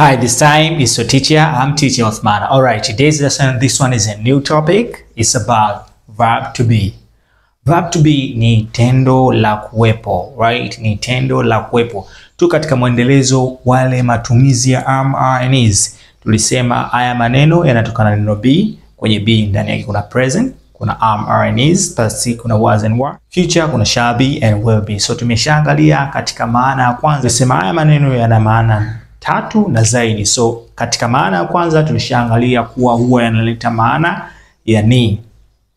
Hi, this time is your teacher. I'm teacher Othman. Alright, today's lesson, this one is a new topic. It's about verb to be. Verb to be ni tendo la kuwepo, right? Ni tendo la kuwepo. Tu katika mwendelezo wale matumizi ya am, are and is. Tulisema haya maneno yanatokana na neno be. Kwenye be ndani yake kuna present, kuna am, are and is, past kuna was and were, future kuna shall be and will be. So tumeshaangalia katika maana ya kwanza. Tulisema haya maneno yana maana tatu na zaidi. So katika maana ya kwanza tulishaangalia kuwa huwa yanaleta maana ya ni,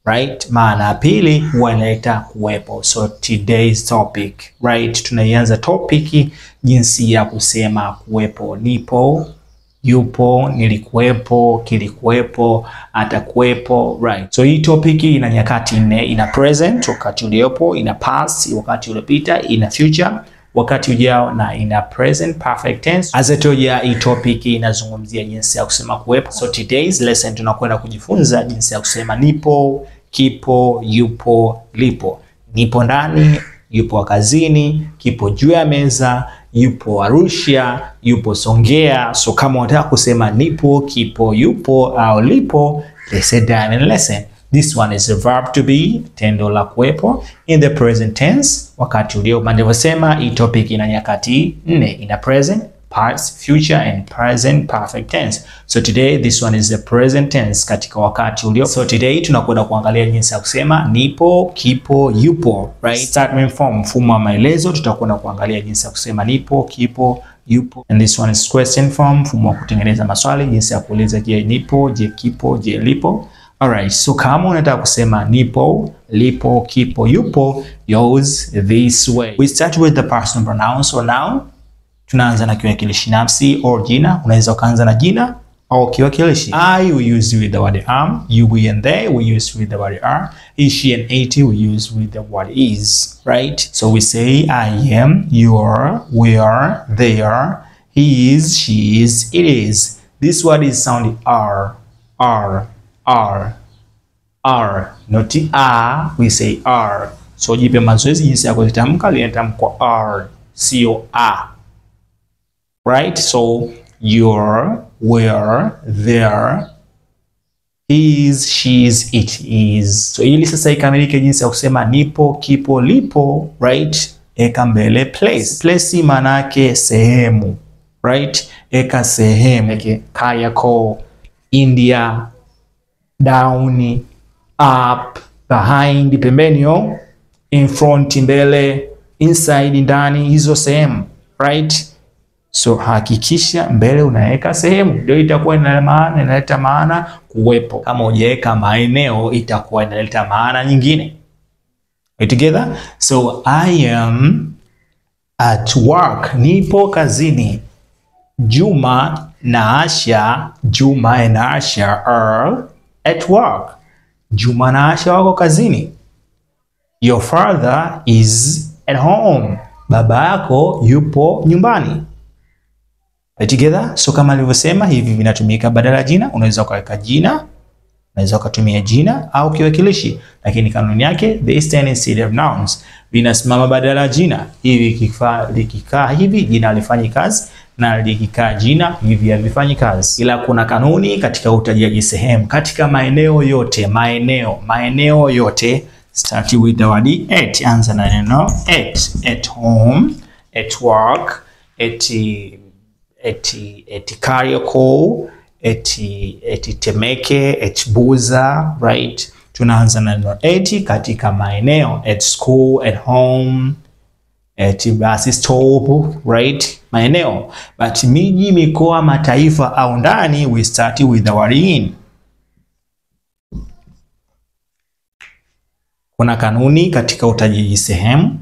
right? Maana ya pili huwa yanaleta kuwepo. So today's topic, right? Tunaianza topic jinsi ya kusema kuwepo. Nipo, yupo, nilikuwepo, kilikuwepo, atakuwepo, right? So hii topic ina nyakati nne. Ina present, wakati uliopo, ina past, wakati uliopita, ina future, wakati ujao, na ina present perfect tense. As I told you, hii topic inazungumzia jinsi ya kusema kuwepo. So today's lesson tunakwenda kujifunza jinsi ya kusema nipo, kipo, yupo, lipo. Nipo ndani, yupo kazini, kipo juu ya meza, yupo Arusha, yupo Songea. So kama unataka kusema nipo, kipo, yupo au lipo, let's sit down and listen. This one is a verb to be, tendo la kuwepo, in the present tense, wakati uliopo. Nilivyosema hii topic ina nyakati nne, ina present, past, future and present perfect tense. So today this one is the present tense, katika wakati uliopo. So today tunakwenda kuangalia jinsi ya kusema nipo, kipo, yupo, right? Statement form, mfumo wa maelezo, tutakwenda kuangalia jinsi ya kusema nipo, kipo, yupo. And this one is question form, mfumo wa kutengeneza maswali, jinsi ya kuuliza je nipo, je kipo, je lipo. Alright, so kama unataka kusema nipo, lipo, kipo, yupo, use this way. We start with the personal pronouns or noun. Tunaanza na kiwakilishi nafsi or jina. Unaweza ukaanza na jina au kiwakilishi. I we use with the word am, you, we and they we use with the word are, he, she and it we use with the word is, right? So we say I am, you are, we are, they are, he is, she is, it is. This word is sounding R, not a, we say R. So jipe mazoezi jinsi ya kuzitamka, linatamkwa R, sio a. Right? So you're, where, there, is, she is, it is. So ili sasa ikamilike jinsi ya kusema nipo, kipo, lipo, right? Eka mbele place. Place maana yake sehemu, right? Eka sehemu, kayako, India, down, up, behind, pembeni, in front, mbele, inside, ndani, hizo sehemu, right? So hakikisha mbele unaweka sehemu, ndio itakuwa inaleta maana kuwepo. Kama hujaweka maeneo itakuwa inaleta maana nyingine. We together? So I am at work, nipo kazini. Juma na Asha, Juma and Asha are at work. Juma na Asha wako kazini. Your father is at home. Baba yako yupo nyumbani. Right together? So kama nilivyosema hivi vinatumika badala ya jina. Unaweza ukaweka jina, unaweza ukatumia jina au kiwakilishi, lakini kanuni yake they stand instead of nouns. Vinasimama badala ya jina. Hivi likikaa hivi jina halifanyi kazi, na likikaa jina hivi havifanyi kazi. Ila kuna kanuni katika utajaji sehemu. Katika maeneo yote, maeneo yote, start with the word at. Anza na neno at home, at work, at Kariakoo, at Temeke, at Buza, right? Tunaanza na neno at katika maeneo, at school, at home, at bus stop, right? Maeneo. But miji, mikoa, mataifa au ndani, we start with the word in. Kuna kanuni katika utajaji sehemu.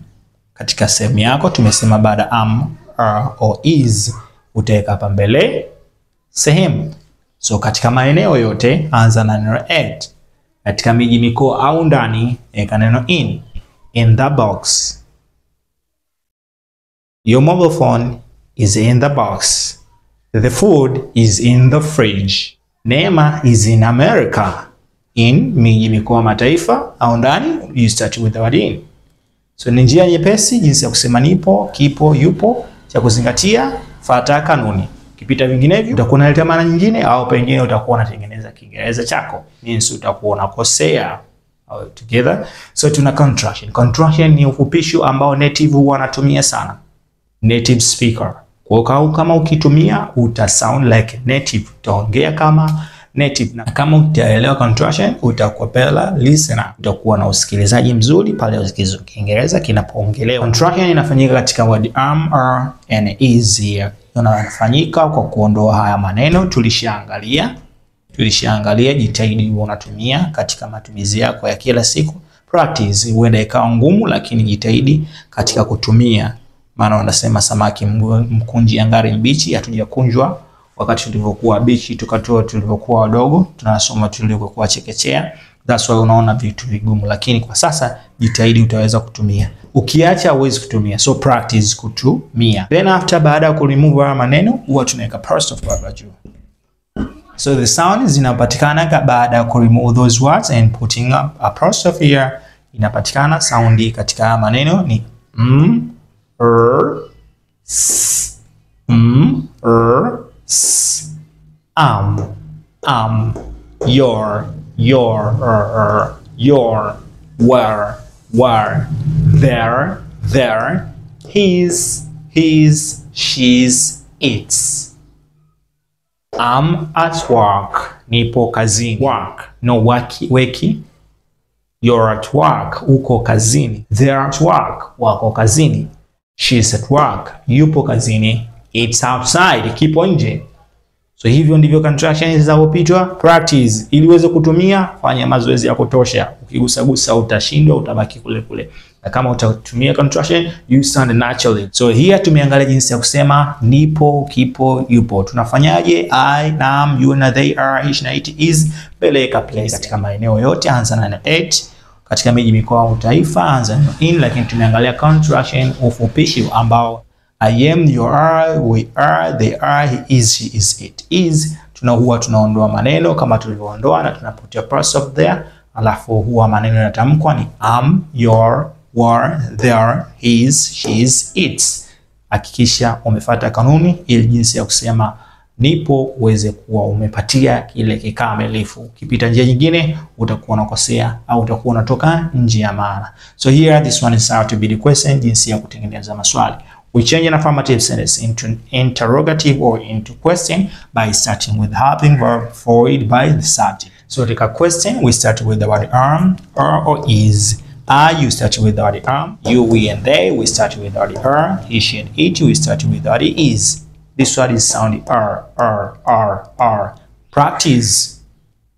Katika sehemu yako tumesema baada am, are or is utaweka hapa mbele sehemu. So katika maeneo yote anza na neno at. Katika miji, mikoa au ndani eka neno in. In the box. Your mobile phone is in the box. The food is in the fridge. Neema is in America. In miji, mikoa, mataifa au ndani you start with the word in. So ni njia nyepesi jinsi ya kusema nipo, kipo, yupo. Cha kuzingatia, fuata kanuni. Ukipita vinginevyo utakuwa unaleta maana nyingine, au pengine utakuwa unatengeneza Kiingereza chako, means utakuwa unakosea together. So tuna contraction. Contraction ni ufupisho ambao native huwa wanatumia sana, native speaker. Kwa kama ukitumia uta sound like native, utaongea kama native, na kama utaelewa contraction utakuwa better listener, utakuwa na usikilizaji mzuri pale Kiingereza kinapoongelewa. Contraction inafanyika katika word am, are and is. Inafanyika kwa kuondoa haya maneno tulishaangalia. Jitahidi unatumia katika matumizi yako ya kila siku. Practice, huenda ikawa ngumu, lakini jitahidi katika kutumia. Maana wanasema samaki mkunji angari mbichi. Hatujakunjwa wakati tulivyokuwa bichi, tukatoa tulivyokuwa wadogo, tunasoma tulivyokuwa chekechea. That's why unaona vitu vigumu, lakini kwa sasa jitahidi utaweza kutumia. Ukiacha huwezi kutumia, so practice kutumia. Then after, baada ya ku remove haya maneno, huwa tunaweka apostrophe hapa juu. So the sound zinapatikana baada ya ku remove those words and putting up apostrophe here. Inapatikana soundi katika haya maneno ni s, s, your, were, their, his, she's, its. I'm at work, nipo kazini. Work, no weki. You're at work, uko kazini. They're at work, wako kazini. She's at work, yupo kazini. It's outside, kipo nje. So hivyo ndivyo contractions zinapopitwa. Practice ili uweze kutumia, fanya mazoezi ya kutosha. Ukigusa utashindwa, utabaki kule kule. Na kama utatumia contraction, you sound naturally. So here tumeangalia jinsi ya kusema nipo, kipo, yupo. Tunafanyaje? I, am, you na they, are, he na it, is. Peleka place katika maeneo yote, anza na it. Katika miji, mikoa au taifa anza na in, lakini tumeangalia contraction ufupishi ambao I am, you are, we are, they are, he is, she is, it is. Tunaondoa maneno kama tulivyoondoa na tunaputia apostrophe there. Alafu huwa maneno yanatamkwa ni am, your, were, their, his, she's, its. Hakikisha umefuata kanuni ili jinsi ya kusema nipo uweze kuwa umepatia kile kikamilifu. Ukipita njia nyingine utakuwa unakosea au utakuwa unatoka nje ya maana. So here this one is how to be the question, jinsi ya kutengeneza maswali. We change an affirmative sentence into interrogative or into question by starting with helping verb followed by the subject. So take a question, we start with the word are or is. You start with the word you, we and they, we start with the word are. He, she and it, we start with the word is. This word is sounding are. Practice,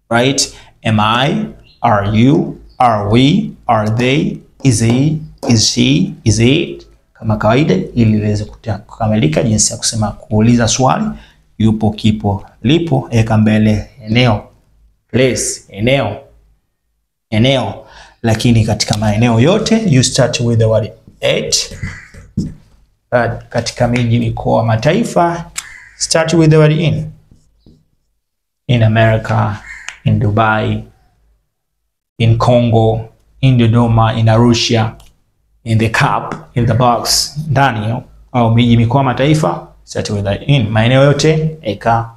right? Am I, are you, are we, are they, is he, is she, is it. Kama kawaida ili iweze kukamilika jinsi ya kusema kuuliza swali, yupo, kipo, lipo, eka mbele eneo, place, eneo. Lakini katika maeneo yote you start with the word at. Katika miji, mikoa, mataifa start with the word in. In America, in Dubai, in Congo, in Dodoma, in Arusha, in the cup, in the box, ndani au miji, mikoa, mataifa start with the in. Maeneo yote eka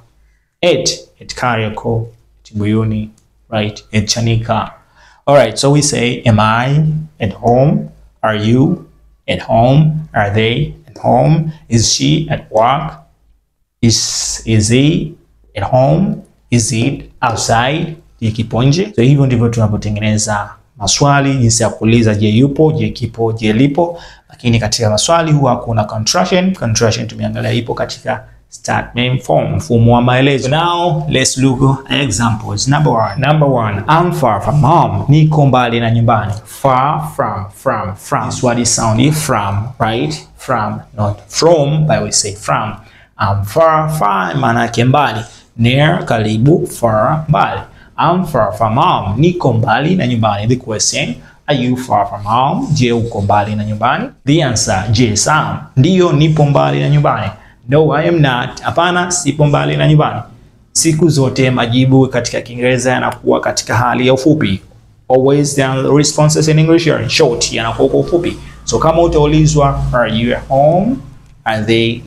at Kariakoo, at Buyuni, right, at Chanika. All right, so we say, am I at home? Are you at home? Are they at home? Is she at work? Is he at home? Is it outside? Kipo nje. So hivyo ndivyo tunapotengeneza maswali, jinsi ya kuuliza je yupo, je kipo, je lipo. Lakini katika maswali huwa kuna contraction. Contraction tumeangalia ipo katika statement form, mfumo wa maelezo. Now let's look at examples. Number one, I'm far from home. Niko mbali na nyumbani. Far from. This word is sounding from, right? From, not from, but we say from. I'm far, maana yake mbali. Near, karibu, far, mbali. I'm far from home. Niko mbali na nyumbani. The question, are you far from home? Je, uko mbali na nyumbani? The answer, yes, Sam. Ndiyo, nipo mbali na nyumbani. No, I am not. Hapana, sipo mbali na nyumbani. Siku zote majibu katika Kiingereza yanakuwa katika hali ya ufupi. Always the responses in English are short, yanakuwa kwa ufupi. So kama utaulizwa, are you at home? Are they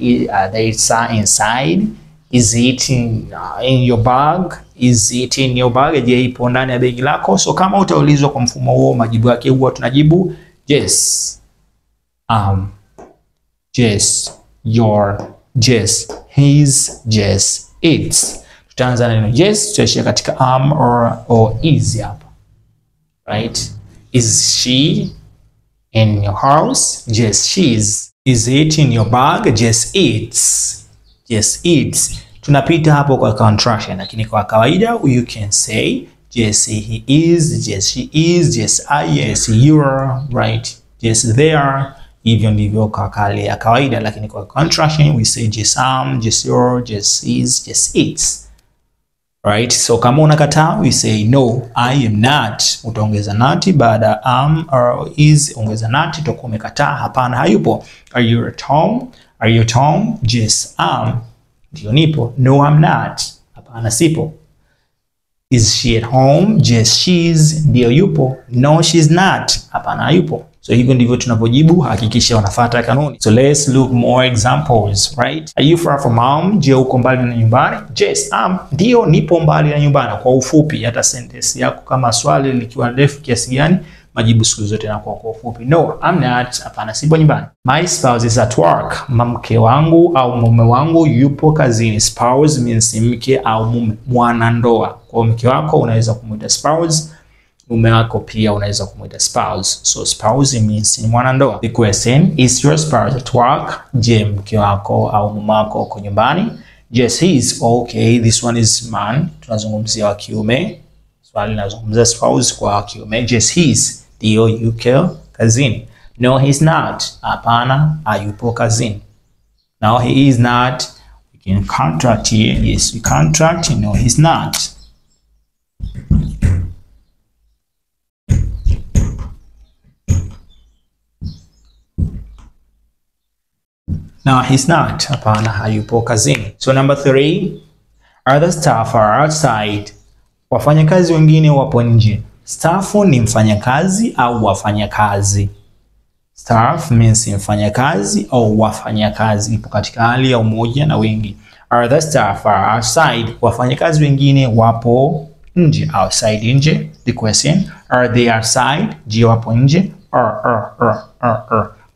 inside? Is it in your bag? Is it in your bag? Je, ipo ndani ya begi lako? So kama utaulizwa kwa mfumo huo, majibu yake huwa tunajibu yes, yes, your, yes, his, yes, its. Tutaanza na neno yes, tutaishia katika or is hapa. Right? Is she in your house? Yes, she is. Is it in your bag? Yes, it's. Yes, it's. Tunapita hapo kwa contraction, lakini kwa kawaida you can say yes, he is, yes, she is, yes, I, yes, you are, right? Yes, they are. Hivyo ndivyo kwa kale ya kawaida, lakini kwa contraction we say yes, yes, you're, yes, is, yes, it's. Right? So kama unakataa we say no, I am not. Utaongeza not baada or is, ongeza not, utakuwa umekataa, hapana, hayupo. Are you at home? Are you at home? Yes, ndio nipo. No, I'm not. Hapana, sipo. Is she at home? Yes, she is. Ndio yupo. No, she's not. Hapana, hayupo. So hivyo ndivyo tunapojibu, hakikisha unafuata kanuni. So let's look more examples, right? Are you far from home? Je, uko mbali na nyumbani? Yes, ndio nipo mbali na nyumbani. Kwa ufupi, hata sentence yako kama swali likiwa refu kiasi gani, majibu siku zote yanakuwa kwa ufupi. No, I'm not. Hapana, sipo nyumbani. My spouse is at work. Mke wangu au mume wangu yupo kazini. Spouse means mke au mume, mwanandoa. Kwa mke wako unaweza kumuita spouse, mume wako pia unaweza kumuita spouse. So spouse means ni mwanandoa. The question is, your spouse at work? Je, mke wako au mume wako uko nyumbani? Yes, he is. Okay, this one is man. Tunazungumzia wa kiume. Swali linazungumzia spouse kwa wa kiume. Yes, he is. Ndio yuko kazini. No, he's not. Hapana, hayupo kazini. No, he is not. We can contract here. Yes, we contract. No, he's not. No, he's not. Hapana, hayupo kazini. So number 3, other staff are outside. Wafanyakazi wengine wapo nje. Staff ni mfanyakazi au wafanyakazi. Staff means mfanyakazi au wafanyakazi, ipo katika hali ya umoja na wengi. Other staff are outside. Wafanyakazi wengine wapo nje. Outside, nje. The question, are they outside? Je, wapo nje?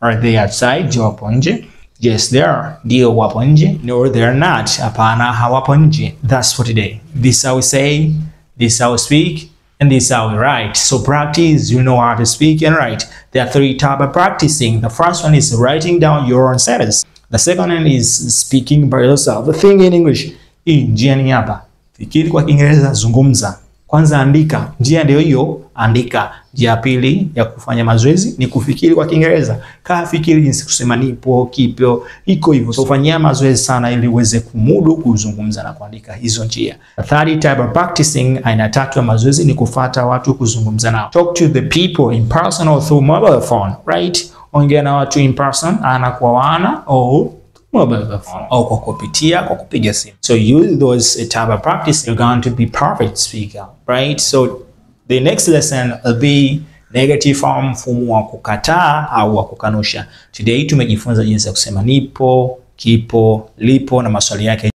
Are they outside? Je, wapo nje? Yes, they are. Ndio wapo nje. No, they are not. Hapana, hawapo nje. That's for today. This is how we say, this is how we speak, and this is how we write. So practice, you know how to speak and write. There are 3 types of practicing. The first one is writing down your own sentence. The second one is speaking by yourself. The thing in English, njia ni hapa. Fikiri kwa Kiingereza, zungumza. Kwanza andika. Njia ndio hiyo, andika. Njia pili ya kufanya mazoezi ni kufikiri kwa Kiingereza. Kaa fikiri jinsi kusema nipo, kipo, iko hivyo. So fanyia mazoezi sana ili uweze kumudu kuzungumza na kuandika hizo njia. The third type of practicing, aina tatu ya mazoezi, ni kufuata watu kuzungumza nao. Talk to the people in person or through mobile phone, right? Ongea na watu in person, ana kwa ana au mobile phone, au kwa kupitia, kwa kupiga simu. So use those type of practice, you're going to be perfect speaker, right? So the next lesson will be negative form, mfumo wa kukataa au wa kukanusha. Today tumejifunza jinsi ya kusema nipo, kipo, lipo na maswali yake.